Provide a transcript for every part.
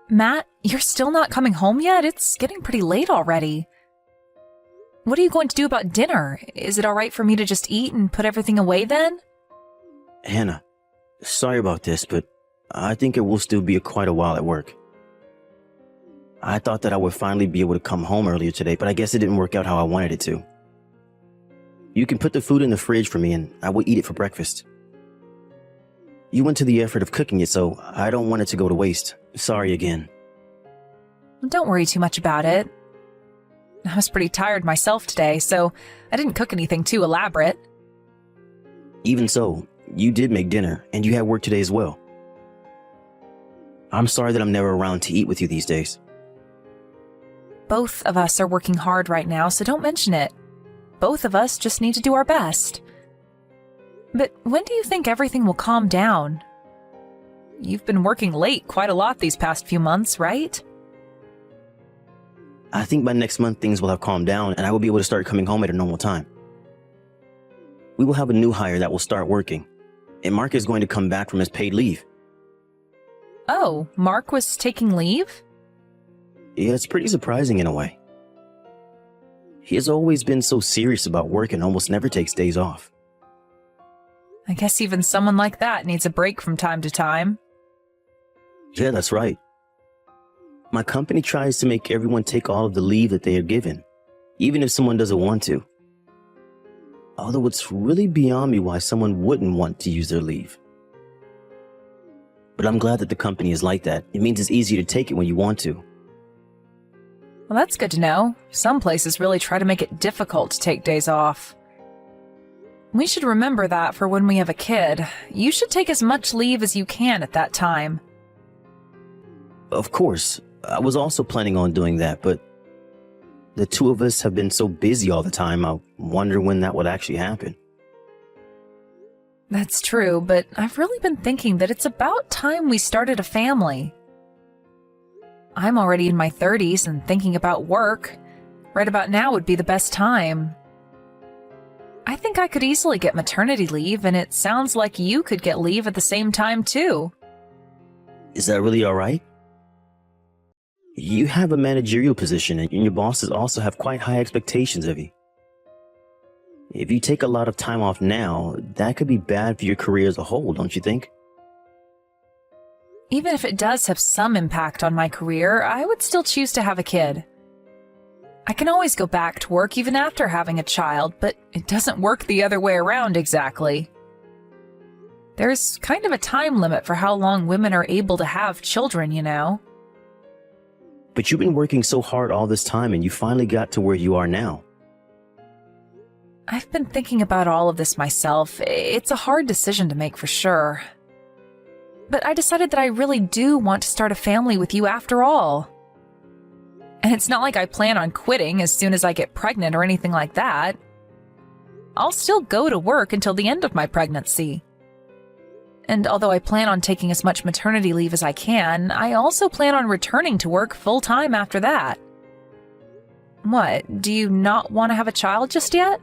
Matt, you're still not coming home yet? It's getting pretty late already. What are you going to do about dinner? Is it alright for me to just eat and put everything away then? Hannah, sorry about this, but I think it will still be quite a while at work. I thought that I would finally be able to come home earlier today, but I guess it didn't work out how I wanted it to. You can put the food in the fridge for me and I will eat it for breakfast. You went to the effort of cooking it, so I don't want it to go to waste. Sorry again. Don't worry too much about it. I was pretty tired myself today, so I didn't cook anything too elaborate. Even so, you did make dinner, and you had work today as well. I'm sorry that I'm never around to eat with you these days. Both of us are working hard right now, so don't mention it. Both of us just need to do our best. But when do you think everything will calm down? You've been working late quite a lot these past few months, right? I think by next month things will have calmed down and I will be able to start coming home at a normal time. We will have a new hire that will start working, and Mark is going to come back from his paid leave. Oh, Mark was taking leave? Yeah, it's pretty surprising in a way. He has always been so serious about work and almost never takes days off. I guess even someone like that needs a break from time to time. Yeah, that's right. My company tries to make everyone take all of the leave that they are given, even if someone doesn't want to. Although it's really beyond me why someone wouldn't want to use their leave. But I'm glad that the company is like that. It means it's easier to take it when you want to. Well, that's good to know. Some places really try to make it difficult to take days off. We should remember that for when we have a kid. You should take as much leave as you can at that time. Of course, I was also planning on doing that, but the two of us have been so busy all the time, I wonder when that would actually happen. That's true, but I've really been thinking that it's about time we started a family. I'm already in my 30s and thinking about work. Right about now would be the best time. I think I could easily get maternity leave, and it sounds like you could get leave at the same time, too. Is that really all right? You have a managerial position, and your bosses also have quite high expectations of you. If you take a lot of time off now, that could be bad for your career as a whole, don't you think? Even if it does have some impact on my career, I would still choose to have a kid. I can always go back to work even after having a child, but it doesn't work the other way around exactly. There's kind of a time limit for how long women are able to have children, you know. But you've been working so hard all this time and you finally got to where you are now. I've been thinking about all of this myself. It's a hard decision to make for sure. But I decided that I really do want to start a family with you after all. And it's not like I plan on quitting as soon as I get pregnant or anything like that. I'll still go to work until the end of my pregnancy. And although I plan on taking as much maternity leave as I can, I also plan on returning to work full-time after that. What, do you not want to have a child just yet?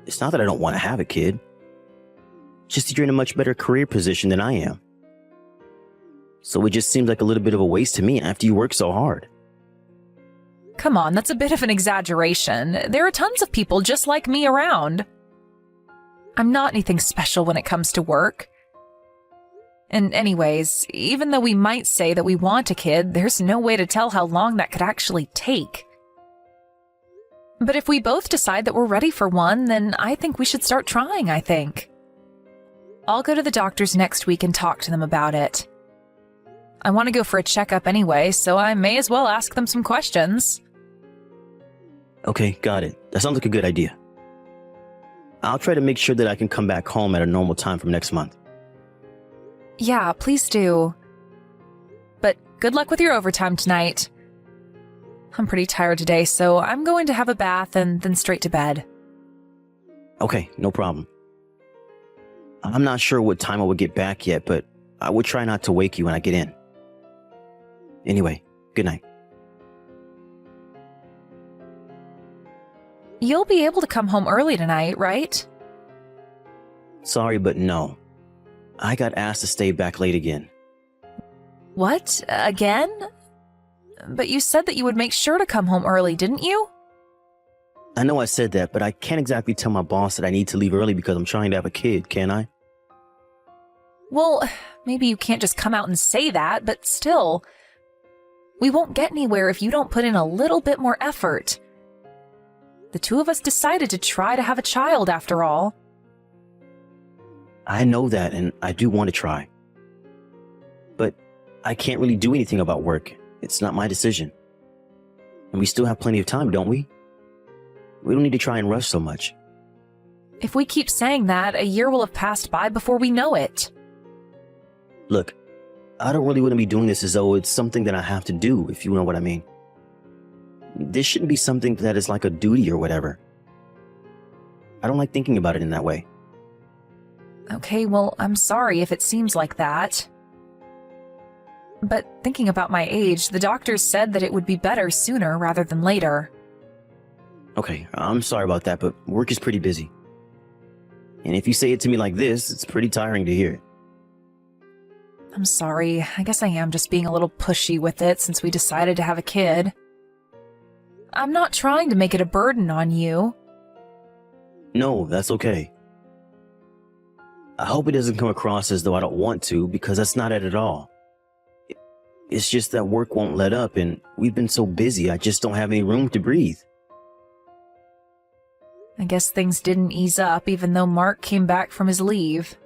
It's not that I don't want to have a kid. Just that you're in a much better career position than I am. So it just seems like a little bit of a waste to me after you work so hard. Come on, that's a bit of an exaggeration. There are tons of people just like me around. I'm not anything special when it comes to work. And anyways, even though we might say that we want a kid, there's no way to tell how long that could actually take. But if we both decide that we're ready for one, then I think we should start trying, I think. I'll go to the doctors next week and talk to them about it. I want to go for a checkup anyway, so I may as well ask them some questions. Okay, got it. That sounds like a good idea. I'll try to make sure that I can come back home at a normal time from next month. Yeah, please do. But good luck with your overtime tonight. I'm pretty tired today, so I'm going to have a bath and then straight to bed. Okay, no problem. I'm not sure what time I will get back yet, but I will try not to wake you when I get in. Anyway, good night. You'll be able to come home early tonight, right? Sorry, but no. I got asked to stay back late again. What? Again? But you said that you would make sure to come home early, didn't you? I know I said that, but I can't exactly tell my boss that I need to leave early because I'm trying to have a kid, can I? Well, maybe you can't just come out and say that, but still. We won't get anywhere if you don't put in a little bit more effort. The two of us decided to try to have a child after all. I know that, and I do want to try. But I can't really do anything about work. It's not my decision. And we still have plenty of time, don't we? We don't need to try and rush so much. If we keep saying that, a year will have passed by before we know it. Look, I don't really want to be doing this as though it's something that I have to do, if you know what I mean. This shouldn't be something that is like a duty or whatever. I don't like thinking about it in that way. Okay, well, I'm sorry if it seems like that. But thinking about my age, the doctors said that it would be better sooner rather than later. Okay, I'm sorry about that, but work is pretty busy. And if you say it to me like this, it's pretty tiring to hear. I'm sorry. I guess I am just being a little pushy with it since we decided to have a kid. I'm not trying to make it a burden on you. No, that's okay. I hope it doesn't come across as though I don't want to, because that's not it at all. It's just that work won't let up, and we've been so busy I just don't have any room to breathe. I guess things didn't ease up even though Mark came back from his leave.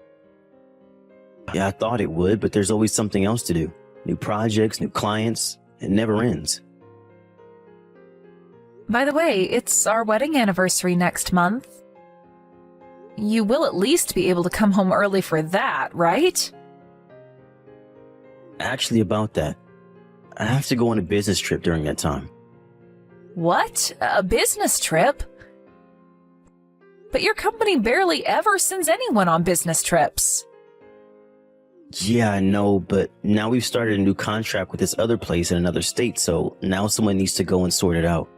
Yeah, I thought it would, but there's always something else to do. New projects, new clients. It never ends. By the way, it's our wedding anniversary next month. You will at least be able to come home early for that, right? Actually, about that, I have to go on a business trip during that time. What? A business trip? But your company barely ever sends anyone on business trips. Yeah, I know, but now we've started a new contract with this other place in another state, so now someone needs to go and sort it out.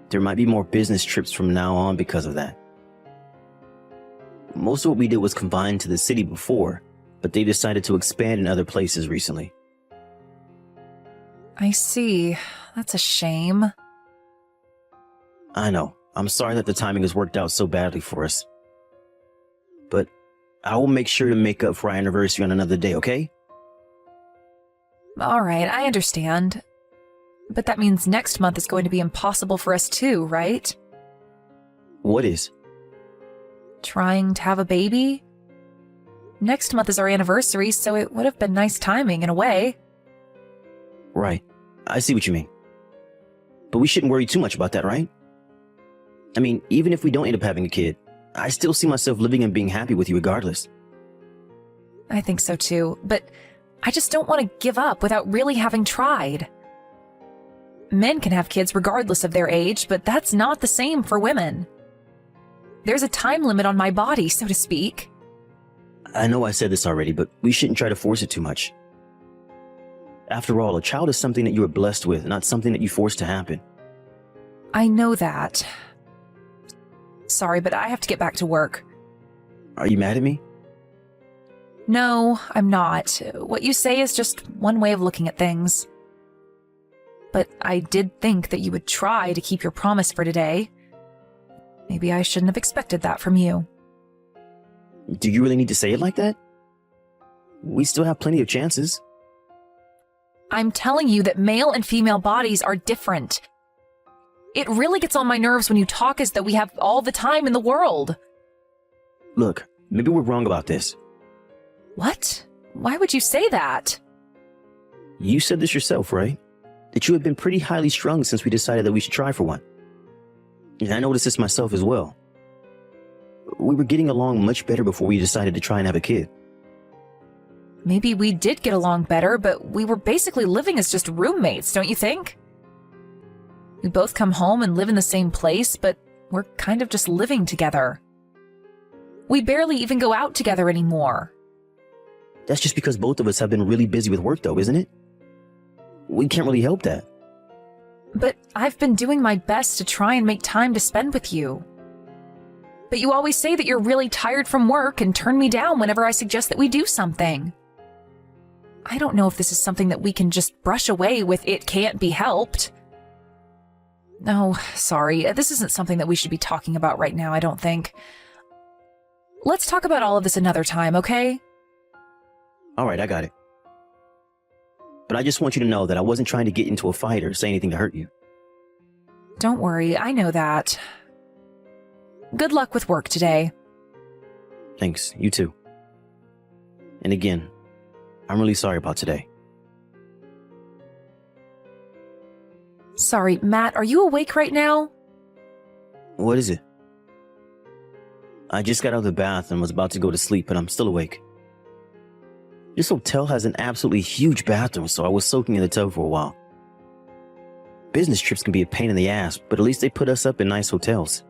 There might be more business trips from now on because of that. Most of what we did was confined to the city before, but they decided to expand in other places recently. I see. That's a shame. I know. I'm sorry that the timing has worked out so badly for us. But I will make sure to make up for our anniversary on another day, okay? All right, I understand. But that means next month is going to be impossible for us too, right? What is? Trying to have a baby? Next month is our anniversary, so it would have been nice timing in a way. Right. I see what you mean. But we shouldn't worry too much about that, right? I mean, even if we don't end up having a kid, I still see myself living and being happy with you regardless. I think so too, but I just don't want to give up without really having tried. Men can have kids regardless of their age, but that's not the same for women. There's a time limit on my body, so to speak. I know I said this already, but we shouldn't try to force it too much. After all, a child is something that you are blessed with, not something that you force to happen. I know that. Sorry, but I have to get back to work. Are you mad at me? No, I'm not. What you say is just one way of looking at things. But I did think that you would try to keep your promise for today. Maybe I shouldn't have expected that from you. Do you really need to say it like that? We still have plenty of chances. I'm telling you that male and female bodies are different. It really gets on my nerves when you talk as though we have all the time in the world. Look, maybe we're wrong about this. What? Why would you say that? You said this yourself, right? That you have been pretty highly strung since we decided that we should try for one. And I noticed this myself as well. We were getting along much better before we decided to try and have a kid. Maybe we did get along better, but we were basically living as just roommates, don't you think? We both come home and live in the same place, but we're kind of just living together. We barely even go out together anymore. That's just because both of us have been really busy with work though, isn't it? We can't really help that. But I've been doing my best to try and make time to spend with you. But you always say that you're really tired from work and turn me down whenever I suggest that we do something. I don't know if this is something that we can just brush away with "it can't be helped." No, sorry, this isn't something that we should be talking about right now, I don't think. Let's talk about all of this another time, okay? All right, I got it. But I just want you to know that I wasn't trying to get into a fight or say anything to hurt you. Don't worry, I know that. Good luck with work today. Thanks, you too. And again, I'm really sorry about today. Sorry, Matt, are you awake right now? What is it? I just got out of the bath and was about to go to sleep, but I'm still awake. This hotel has an absolutely huge bathroom, so I was soaking in the tub for a while. Business trips can be a pain in the ass, but at least they put us up in nice hotels.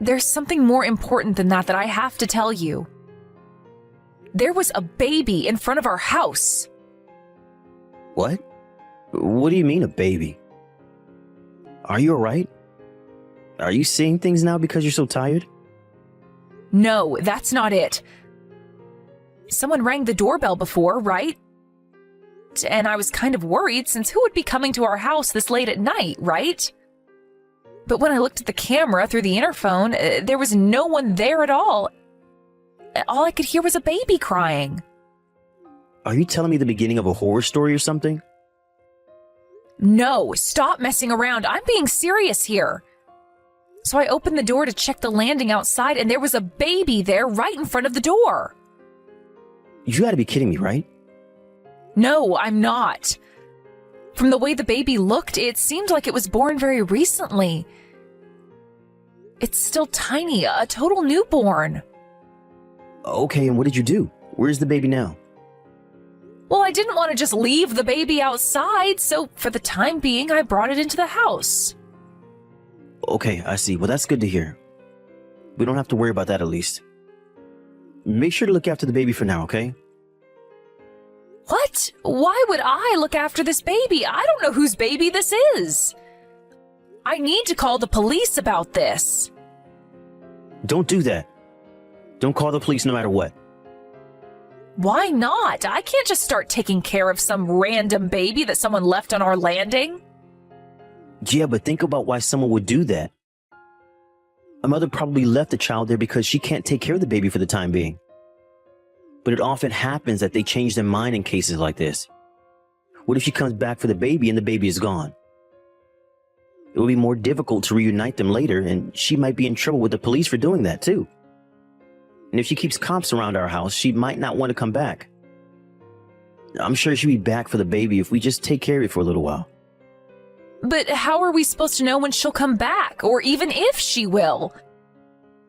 There's something more important than that I have to tell you. There was a baby in front of our house. What? What do you mean, a baby? Are you alright? Are you seeing things now because you're so tired? No, that's not it. Someone rang the doorbell before, right? And I was kind of worried, since who would be coming to our house this late at night, right? But when I looked at the camera through the interphone, there was no one there at all. All I could hear was a baby crying. Are you telling me the beginning of a horror story or something? No, stop messing around. I'm being serious here. So I opened the door to check the landing outside, and there was a baby there right in front of the door. You gotta be kidding me, right? No, I'm not. From the way the baby looked, it seemed like it was born very recently. It's still tiny, a total newborn. Okay, and what did you do? Where's the baby now? Well, I didn't want to just leave the baby outside, so for the time being, I brought it into the house. Okay, I see. Well, that's good to hear. We don't have to worry about that at least. Make sure to look after the baby for now, okay? What? Why would I look after this baby? I don't know whose baby this is. I need to call the police about this. Don't do that. Don't call the police no matter what. Why not? I can't just start taking care of some random baby that someone left on our landing. Yeah, but think about why someone would do that. A mother probably left the child there because she can't take care of the baby for the time being. But it often happens that they change their mind in cases like this. What if she comes back for the baby and the baby is gone? It will be more difficult to reunite them later, and she might be in trouble with the police for doing that too. And if she keeps cops around our house, she might not want to come back. I'm sure she'll be back for the baby if we just take care of it for a little while. But how are we supposed to know when she'll come back, or even if she will?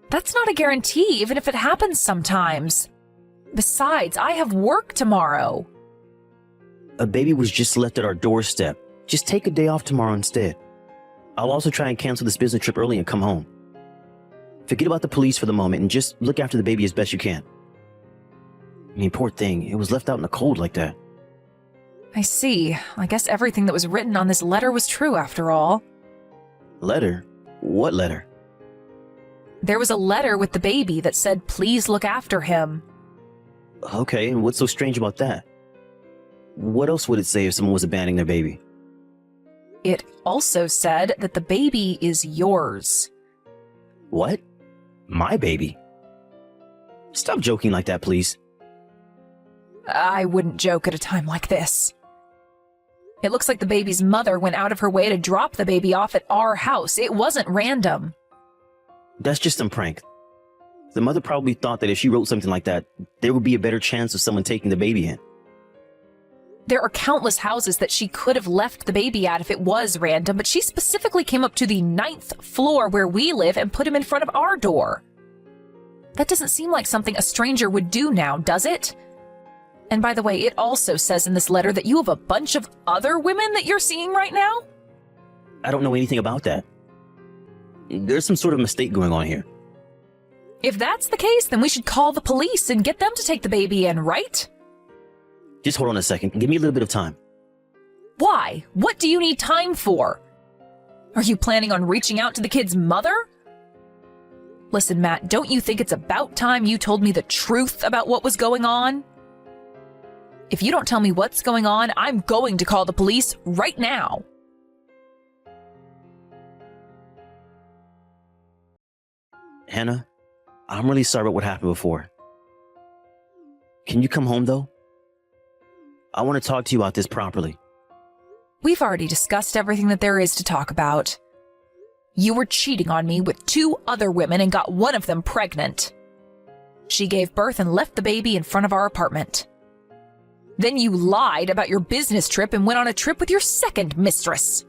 That's not a guarantee, even if it happens sometimes. Besides, I have work tomorrow. A baby was just left at our doorstep. Just take a day off tomorrow instead. I'll also try and cancel this business trip early and come home. Forget about the police for the moment and just look after the baby as best you can. I mean, poor thing, it was left out in the cold like that. I see. I guess everything that was written on this letter was true after all. Letter? What letter? There was a letter with the baby that said, "Please look after him." Okay, and what's so strange about that? What else would it say if someone was abandoning their baby? It also said that the baby is yours. What? My baby? Stop joking like that, please. I wouldn't joke at a time like this. It looks like the baby's mother went out of her way to drop the baby off at our house. It wasn't random. That's just some prank. The mother probably thought that if she wrote something like that, there would be a better chance of someone taking the baby in. There are countless houses that she could have left the baby at if it was random, but she specifically came up to the 9th floor where we live and put him in front of our door. That doesn't seem like something a stranger would do now, does it? And by the way, it also says in this letter that you have a bunch of other women that you're seeing right now? I don't know anything about that. There's some sort of mistake going on here. If that's the case, then we should call the police and get them to take the baby in, right? Just hold on a second. Give me a little bit of time. Why? What do you need time for? Are you planning on reaching out to the kid's mother? Listen, Matt, don't you think it's about time you told me the truth about what was going on? If you don't tell me what's going on, I'm going to call the police right now. Hannah, I'm really sorry about what happened before. Can you come home, though? I want to talk to you about this properly. We've already discussed everything that there is to talk about. You were cheating on me with 2 other women and got one of them pregnant. She gave birth and left the baby in front of our apartment. Then you lied about your business trip and went on a trip with your second mistress.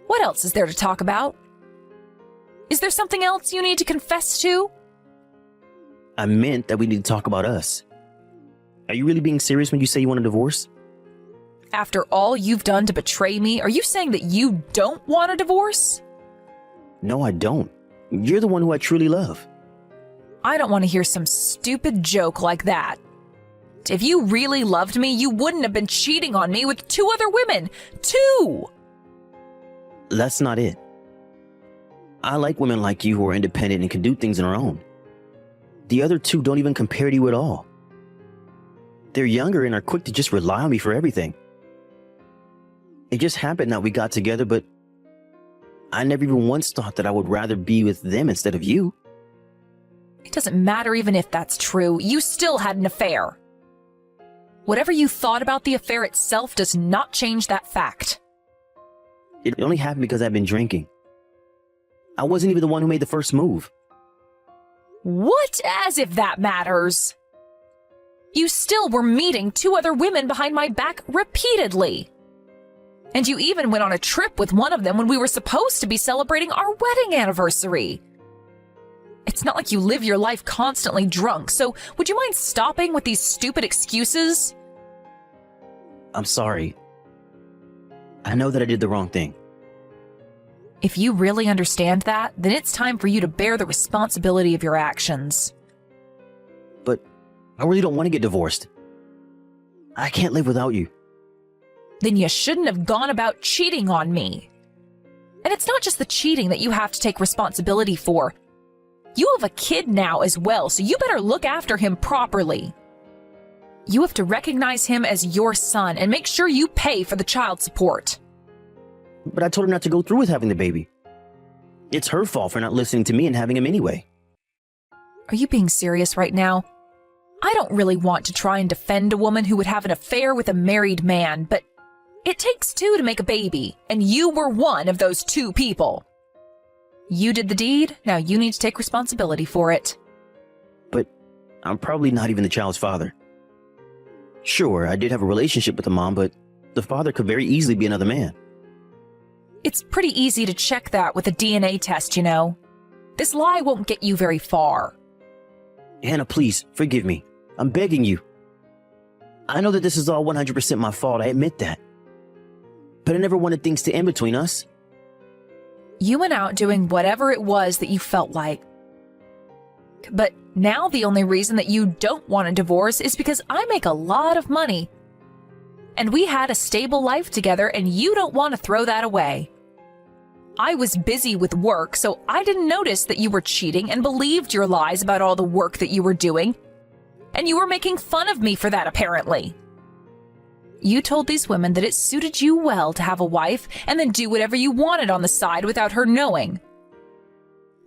What else is there to talk about? Is there something else you need to confess to? I meant that we need to talk about us. Are you really being serious when you say you want a divorce? After all you've done to betray me, are you saying that you don't want a divorce? No, I don't. You're the one who I truly love. I don't want to hear some stupid joke like that. If you really loved me, you wouldn't have been cheating on me with 2 other women. 2! That's not it. I like women like you who are independent and can do things on their own. The other 2 don't even compare to you at all. They're younger and are quick to just rely on me for everything. It just happened that we got together, but I never even once thought that I would rather be with them instead of you. It doesn't matter even if that's true. You still had an affair. Whatever you thought about the affair itself does not change that fact. It only happened because I've been drinking. I wasn't even the one who made the first move. What? As if that matters. You still were meeting 2 other women behind my back repeatedly. And you even went on a trip with one of them when we were supposed to be celebrating our wedding anniversary. It's not like you live your life constantly drunk, so would you mind stopping with these stupid excuses? I'm sorry. I know that I did the wrong thing. If you really understand that, then it's time for you to bear the responsibility of your actions. But I really don't want to get divorced. I can't live without you. Then you shouldn't have gone about cheating on me. And it's not just the cheating that you have to take responsibility for. You have a kid now as well, so you better look after him properly. You have to recognize him as your son and make sure you pay for the child support. But I told her not to go through with having the baby. It's her fault for not listening to me and having him anyway. Are you being serious right now? I don't really want to try and defend a woman who would have an affair with a married man, but it takes 2 to make a baby, and you were one of those 2 people. You did the deed, now you need to take responsibility for it. But I'm probably not even the child's father. Sure, I did have a relationship with the mom, but the father could very easily be another man. It's pretty easy to check that with a DNA test, you know. This lie won't get you very far. Hannah, please, forgive me. I'm begging you. I know that this is all 100% my fault, I admit that. But I never wanted things to end between us. You went out doing whatever it was that you felt like. But now the only reason that you don't want a divorce is because I make a lot of money. And we had a stable life together, and you don't want to throw that away. I was busy with work, so I didn't notice that you were cheating and believed your lies about all the work that you were doing. And you were making fun of me for that, apparently. You told these women that it suited you well to have a wife and then do whatever you wanted on the side without her knowing.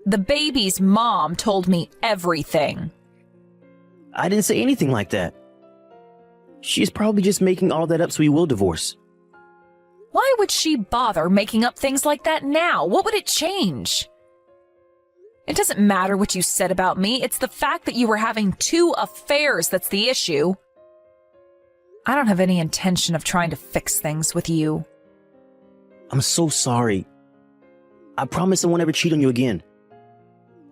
The baby's mom told me everything. I didn't say anything like that. She's probably just making all that up so we will divorce. Why would she bother making up things like that now? What would it change? It doesn't matter what you said about me. It's the fact that you were having 2 affairs that's the issue. I don't have any intention of trying to fix things with you. I'm so sorry. I promise I won't ever cheat on you again.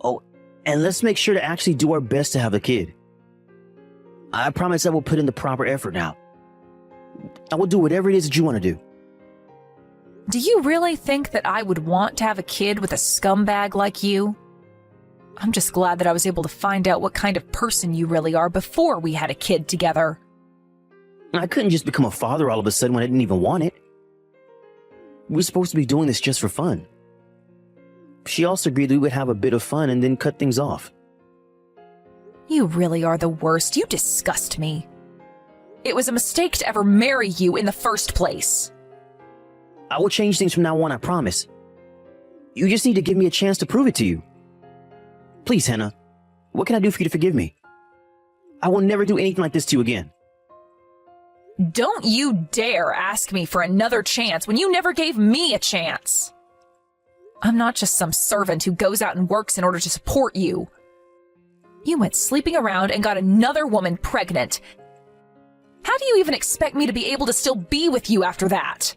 Oh, and let's make sure to actually do our best to have a kid. I promise I will put in the proper effort now. I will do whatever it is that you want to do. Do you really think that I would want to have a kid with a scumbag like you? I'm just glad that I was able to find out what kind of person you really are before we had a kid together. I couldn't just become a father all of a sudden when I didn't even want it. We were supposed to be doing this just for fun. She also agreed that we would have a bit of fun and then cut things off. You really are the worst. You disgust me. It was a mistake to ever marry you in the first place. I will change things from now on, I promise. You just need to give me a chance to prove it to you. Please, Hannah, what can I do for you to forgive me? I will never do anything like this to you again. Don't you dare ask me for another chance when you never gave me a chance. I'm not just some servant who goes out and works in order to support you. You went sleeping around and got another woman pregnant. How do you even expect me to be able to still be with you after that?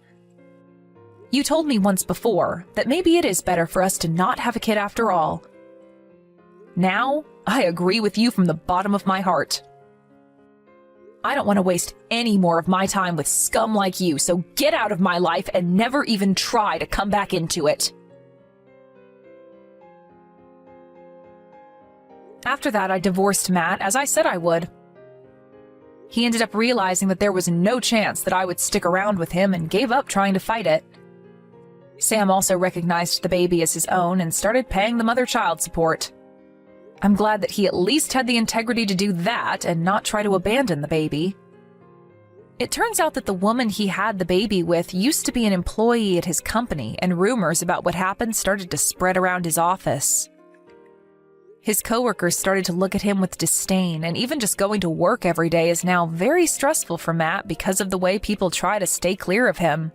You told me once before that maybe it is better for us to not have a kid after all. Now, I agree with you from the bottom of my heart. I don't want to waste any more of my time with scum like you, so get out of my life and never even try to come back into it. After that, I divorced Matt, as I said I would. He ended up realizing that there was no chance that I would stick around with him and gave up trying to fight it. Sam also recognized the baby as his own and started paying the mother child support. I'm glad that he at least had the integrity to do that and not try to abandon the baby. It turns out that the woman he had the baby with used to be an employee at his company, and rumors about what happened started to spread around his office. His coworkers started to look at him with disdain, and even just going to work every day is now very stressful for Matt because of the way people try to stay clear of him.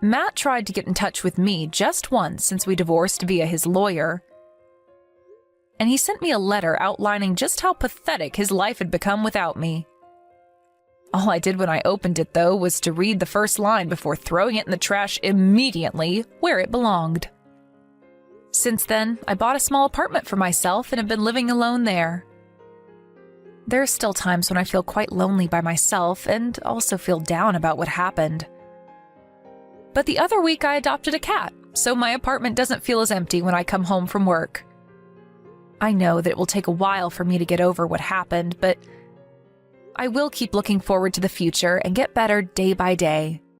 Matt tried to get in touch with me just once since we divorced via his lawyer, and he sent me a letter outlining just how pathetic his life had become without me. All I did when I opened it, though, was to read the first line before throwing it in the trash immediately where it belonged. Since then, I bought a small apartment for myself and have been living alone there. There are still times when I feel quite lonely by myself and also feel down about what happened. But the other week I adopted a cat, so my apartment doesn't feel as empty when I come home from work. I know that it will take a while for me to get over what happened, but I will keep looking forward to the future and get better day by day.